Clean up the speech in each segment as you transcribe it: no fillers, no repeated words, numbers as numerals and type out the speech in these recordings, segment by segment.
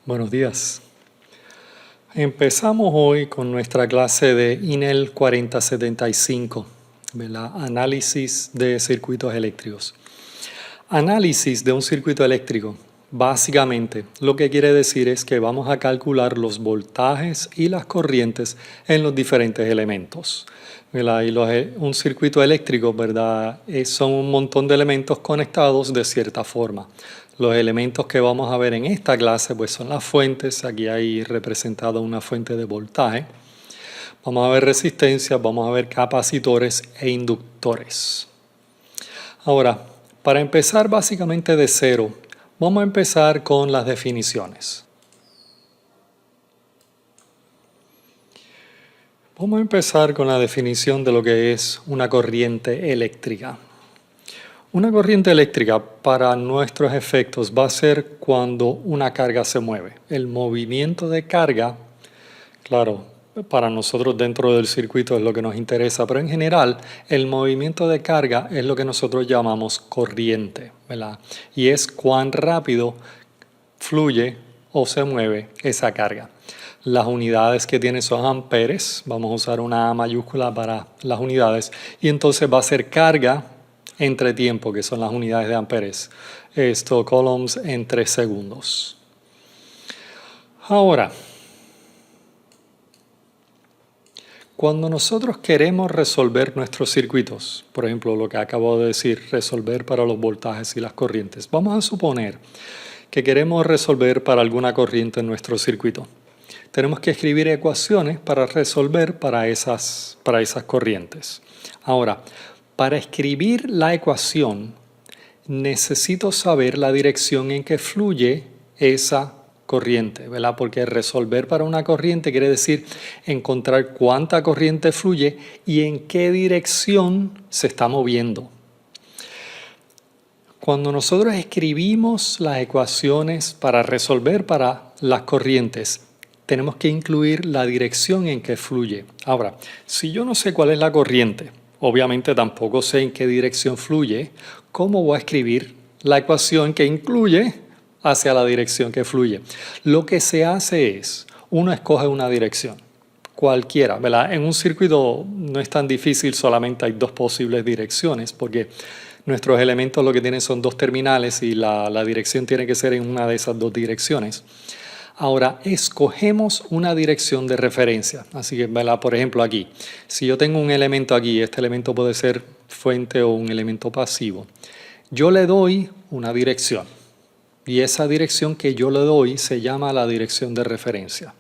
Buenos días. Empezamos hoy con nuestra clase de INEL 4075, ¿verdad? Análisis de circuitos eléctricos. Análisis de un circuito eléctrico, básicamente, lo que quiere decir es que vamos a calcular los voltajes y las corrientes en los diferentes elementos, ¿verdad? Y un circuito eléctrico, ¿verdad? Son un montón de elementos conectados de cierta forma. Los elementos que vamos a ver en esta clase pues son las fuentes. Aquí hay representada una fuente de voltaje. Vamos a ver resistencias, vamos a ver capacitores e inductores. Ahora, para empezar básicamente de cero, vamos a empezar con las definiciones. Vamos a empezar con la definición de lo que es una corriente eléctrica. Una corriente eléctrica para nuestros efectos va a ser cuando una carga se mueve. El movimiento de carga, claro, para nosotros dentro del circuito es lo que nos interesa, pero en general el movimiento de carga es lo que nosotros llamamos corriente, ¿verdad? Y es cuán rápido fluye o se mueve esa carga. Las unidades que tiene son amperes, vamos a usar una A mayúscula para las unidades, y entonces va a ser carga entre tiempo, que son las unidades de amperes. Esto, coulombs entre segundos. Ahora, cuando nosotros queremos resolver nuestros circuitos, por ejemplo, lo que acabo de decir, resolver para los voltajes y las corrientes, vamos a suponer que queremos resolver para alguna corriente en nuestro circuito. Tenemos que escribir ecuaciones para resolver para esas corrientes. Ahora, para escribir la ecuación, necesito saber la dirección en que fluye esa corriente, ¿verdad? Porque resolver para una corriente quiere decir encontrar cuánta corriente fluye y en qué dirección se está moviendo. Cuando nosotros escribimos las ecuaciones para resolver para las corrientes, tenemos que incluir la dirección en que fluye. Ahora, si yo no sé cuál es la corriente, obviamente tampoco sé en qué dirección fluye, ¿cómo voy a escribir la ecuación que incluye hacia la dirección que fluye? Lo que se hace es, uno escoge una dirección, cualquiera, ¿verdad? En un circuito no es tan difícil, solamente hay dos posibles direcciones, porque nuestros elementos lo que tienen son dos terminales y la dirección tiene que ser en una de esas dos direcciones. Ahora, escogemos una dirección de referencia. Así que, ¿verdad? Por ejemplo, aquí, si yo tengo un elemento aquí, este elemento puede ser fuente o un elemento pasivo, yo le doy una dirección. Y esa dirección que yo le doy se llama la dirección de referencia.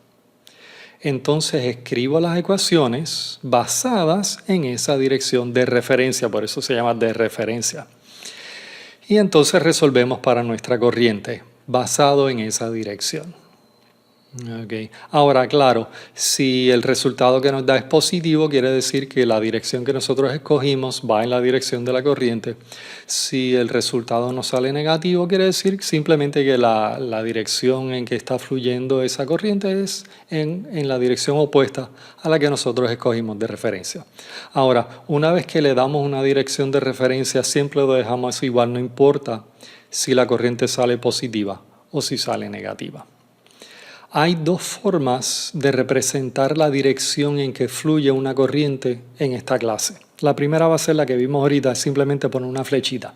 Entonces, escribo las ecuaciones basadas en esa dirección de referencia, por eso se llama de referencia. Y entonces resolvemos para nuestra corriente, basado en esa dirección. Okay. Ahora, claro, si el resultado que nos da es positivo, quiere decir que la dirección que nosotros escogimos va en la dirección de la corriente. Si el resultado nos sale negativo, quiere decir simplemente que la dirección en que está fluyendo esa corriente es en la dirección opuesta a la que nosotros escogimos de referencia. Ahora, una vez que le damos una dirección de referencia, siempre lo dejamos igual, no importa si la corriente sale positiva o si sale negativa. Hay dos formas de representar la dirección en que fluye una corriente en esta clase. La primera va a ser la que vimos ahorita, es simplemente poner una flechita.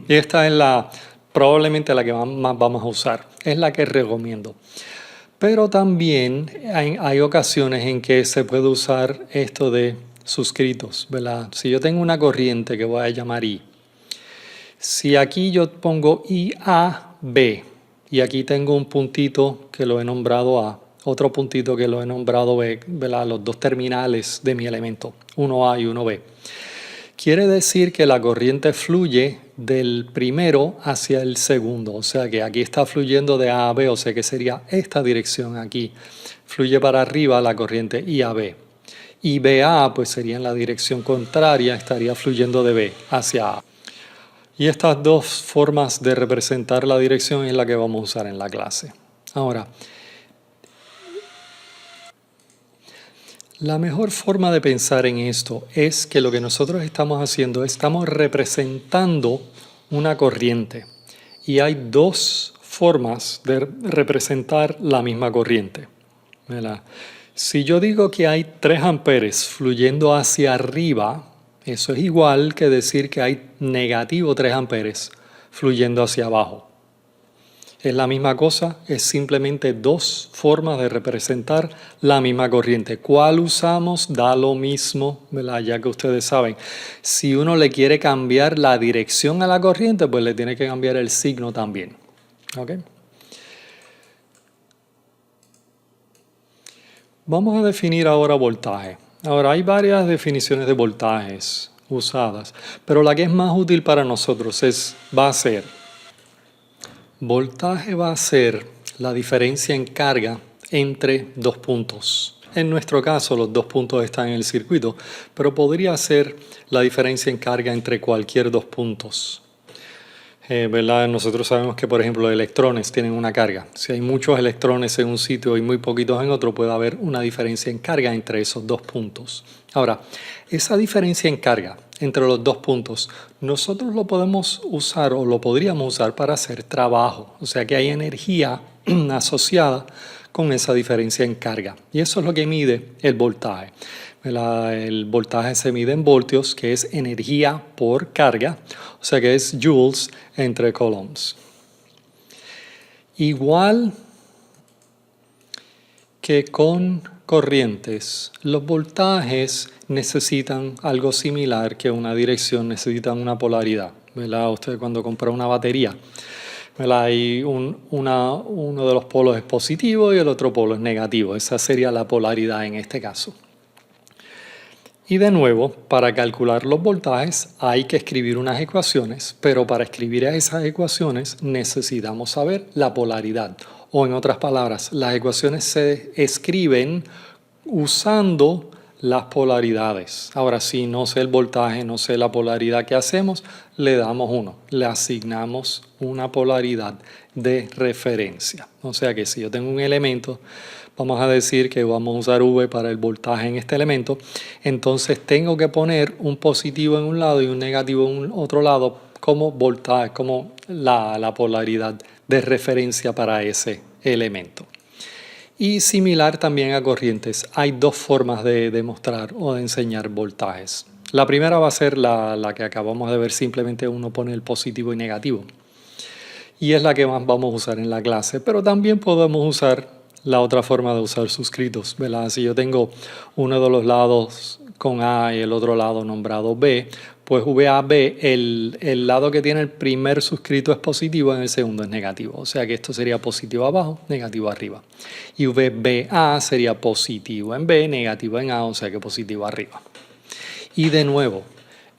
Y esta es probablemente la que más vamos a usar, es la que recomiendo. Pero también hay ocasiones en que se puede usar esto de suscritos, ¿verdad? Si yo tengo una corriente que voy a llamar I, si aquí yo pongo IAB, y aquí tengo un puntito que lo he nombrado A, otro puntito que lo he nombrado B, ¿verdad? Los dos terminales de mi elemento, uno A y uno B. Quiere decir que la corriente fluye del primero hacia el segundo, o sea que aquí está fluyendo de A a B, o sea que sería esta dirección aquí. Fluye para arriba la corriente IAB. Y BA pues sería en la dirección contraria, estaría fluyendo de B hacia A. Y estas dos formas de representar la dirección es la que vamos a usar en la clase. Ahora, la mejor forma de pensar en esto es que lo que nosotros estamos haciendo, estamos representando una corriente. Y hay dos formas de representar la misma corriente. ¿Verdad? Si yo digo que hay 3 amperes fluyendo hacia arriba, eso es igual que decir que hay negativo 3 amperes fluyendo hacia abajo. Es la misma cosa, es simplemente 2 formas de representar la misma corriente. ¿Cuál usamos? Da lo mismo, ¿verdad? Ya que ustedes saben. Si uno le quiere cambiar la dirección a la corriente, pues le tiene que cambiar el signo también. ¿Ok? Vamos a definir ahora voltaje. Ahora, hay varias definiciones de voltajes usadas, pero la que es más útil para nosotros voltaje va a ser la diferencia en carga entre 2 puntos. En nuestro caso, los 2 puntos están en el circuito, pero podría ser la diferencia en carga entre cualquier 2 puntos. ¿Verdad? Nosotros sabemos que, por ejemplo, los electrones tienen una carga. Si hay muchos electrones en un sitio y muy poquitos en otro, puede haber una diferencia en carga entre esos 2 puntos. Ahora, esa diferencia en carga entre los 2 puntos, nosotros lo podemos usar o lo podríamos usar para hacer trabajo. O sea que hay energía asociada con esa diferencia en carga. Y eso es lo que mide el voltaje. El voltaje se mide en voltios, que es energía por carga, o sea que es joules entre coulombs. Igual que con corrientes, los voltajes necesitan algo similar que una dirección, necesitan una polaridad. ¿Verdad? Usted cuando compra una batería, ¿verdad? Hay uno de los polos es positivo y el otro polo es negativo. Esa sería la polaridad en este caso. Y de nuevo, para calcular los voltajes hay que escribir unas ecuaciones, pero para escribir esas ecuaciones necesitamos saber la polaridad. O en otras palabras, las ecuaciones se escriben usando las polaridades. Ahora, si no sé el voltaje, no sé la polaridad, ¿qué hacemos? Le damos 1, le asignamos una polaridad de referencia. O sea que si yo tengo un elemento, vamos a decir que vamos a usar V para el voltaje en este elemento, entonces tengo que poner un positivo en un lado y un negativo en otro lado como voltaje, como la polaridad de referencia para ese elemento. Y similar también a corrientes, hay 2 formas de demostrar o de enseñar voltajes. La primera va a ser la que acabamos de ver, simplemente uno pone el positivo y negativo. Y es la que más vamos a usar en la clase, pero también podemos usar la otra forma de usar suscritos, ¿verdad? Si yo tengo uno de los lados con A y el otro lado nombrado B, pues VAB, el lado que tiene el primer suscrito es positivo, en el segundo es negativo. O sea que esto sería positivo abajo, negativo arriba. Y VBA sería positivo en B, negativo en A, o sea que positivo arriba. Y de nuevo,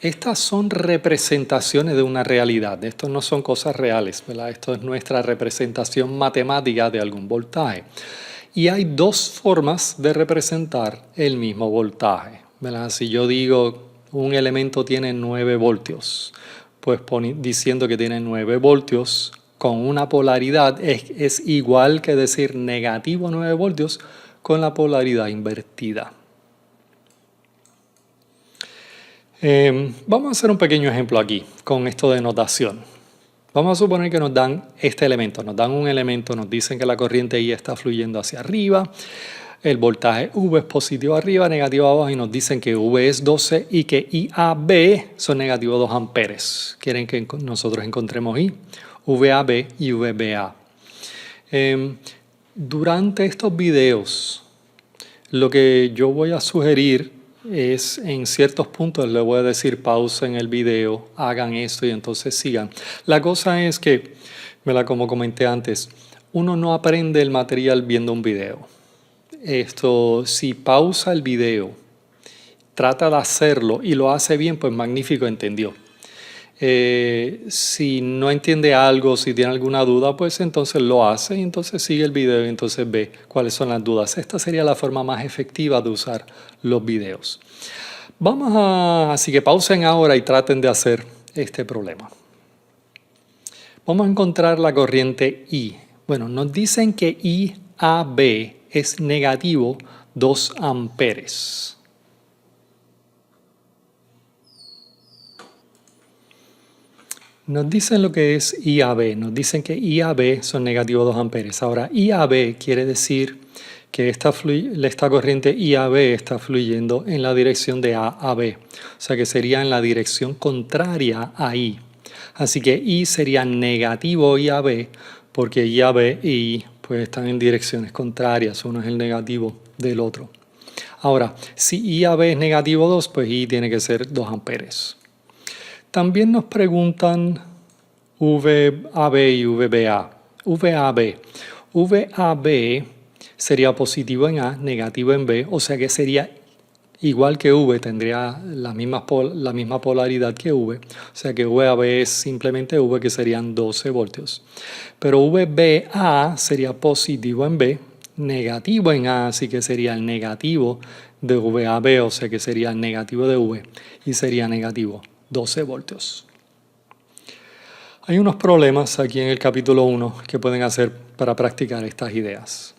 estas son representaciones de una realidad. Esto no son cosas reales, ¿verdad? Esto es nuestra representación matemática de algún voltaje. Y hay 2 formas de representar el mismo voltaje, ¿verdad? Si yo digo un elemento tiene 9 voltios, pues diciendo que tiene 9 voltios con una polaridad es igual que decir negativo 9 voltios con la polaridad invertida. Vamos a hacer un pequeño ejemplo aquí con esto de notación. Vamos a suponer que nos dan este elemento, nos dan un elemento, nos dicen que la corriente I está fluyendo hacia arriba, el voltaje V es positivo arriba, negativo abajo, y nos dicen que V es 12 y que IAB son negativo 2 amperes. Quieren que nosotros encontremos I, VAB y VBA. Durante estos videos, lo que yo voy a sugerir es, en ciertos puntos le voy a decir pausen el video, hagan esto y entonces sigan. La cosa es que, como comenté antes, uno no aprende el material viendo un video. Si pausa el video, trata de hacerlo y lo hace bien, pues magnífico, entendió. Si no entiende algo, si tiene alguna duda, pues entonces lo hace y entonces sigue el video y entonces ve cuáles son las dudas. Esta sería la forma más efectiva de usar los videos. Así que pausen ahora y traten de hacer este problema. Vamos a encontrar la corriente I. Bueno, nos dicen que IAB es negativo 2 amperes. Nos dicen lo que es I a B. Nos dicen que I a B son negativo 2 amperes. Ahora, I a B quiere decir que esta corriente I a B está fluyendo en la dirección de A a B. O sea que sería en la dirección contraria a I. Así que I sería negativo I a B, porque I a B y I pues, están en direcciones contrarias. Uno es el negativo del otro. Ahora, si I a B es negativo 2, pues I tiene que ser 2 amperes. También nos preguntan VAB y VBA. VAB. VAB sería positivo en A, negativo en B, o sea que sería igual que V, tendría la misma polaridad que V, o sea que VAB es simplemente V, que serían 12 voltios. Pero VBA sería positivo en B, negativo en A, así que sería el negativo de VAB, o sea que sería el negativo de V y sería negativo 12 voltios. Hay unos problemas aquí en el capítulo 1 que pueden hacer para practicar estas ideas.